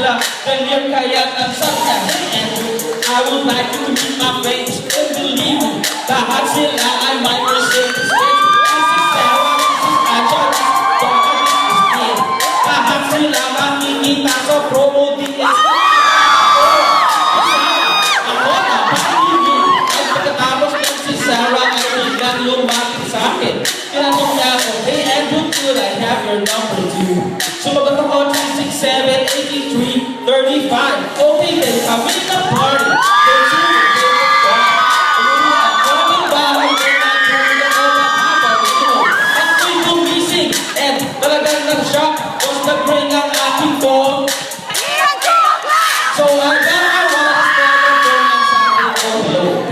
sila ganyan kaya ang sakya. And I would like you to meet my friends and believe me, lahat sila ay may Mercedes Benz. This is Sarah, this is Acha, this is Donna, this is Ken. Lahat sila makikita sa promo DS. Sarah ay biglang lumapit sa akin. Tinanong niya ako, hey Andrew, could I have your number too? Sumagot ako, 967-83-35. Okay then, kami na party. There's you, umuwi ako ng bahay, then natulog ako ng habang inom. Ako'y gumising, and talagang nag-shock, was nag-ring ang aking phone. So I got my watch, telephone, and sabi ko, hello.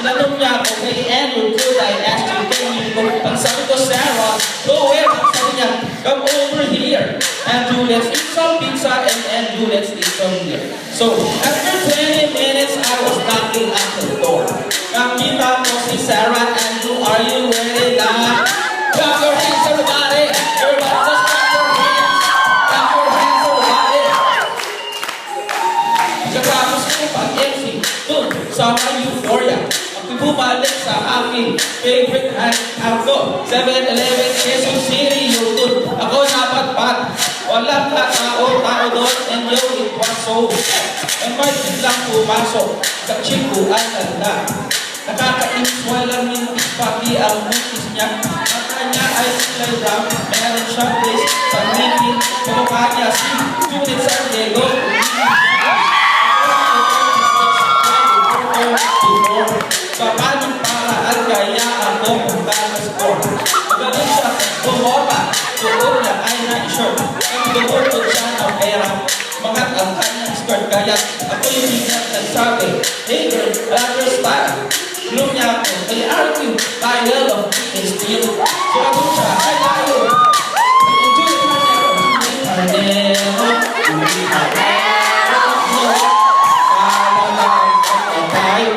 Tinanong niya ako, hey Andrew, could I ask you, can you go? Pagsabi ko, Sarah, go where? Sabi niya, come over here. Andrew, let's eat some pizza, and Andrew, let's eat some beer. So, after 20 minutes, I was knocking at the door. Nakita ko si Sarah. Andrew, are you ready na? Clap your hands, everybody! Everybody, just clap your hands! Clap your hands, everybody! Pagkatapos ko pag-MC, dun sa my euphoria, bumalik sa aking favorite hangout ko. 7-Eleven, Quezon City, yun dun. Ako napatpat. Walang tao doon, and yo, it was so. And may biglang pumasok. Sa chick ko ay ganda. Nakakainis, walang mintis, pati ang mutis niya. Mata niya ay silay brown. Meron siyang place sa ngipin. Kumukha niya si Judith San Diego. Sa paning paraan kaya ako pagkakas ko. Magaling siya bumota, doon niya ay na-shirt. Ang dumutod siya ng pera, mangat ang kanyang skirt. Kaya ako yung bigyan nagsabi, hey girl, I like your style. Bloom niya ako, ay argue, style of Britney Steel. Sinagot siya, ay layo. Enjoy Carnero, Julie Carnero, para lang ang tayo.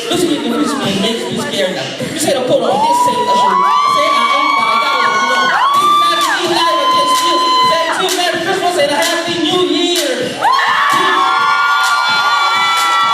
Listen to this man makes me scared now. You said to put on this, say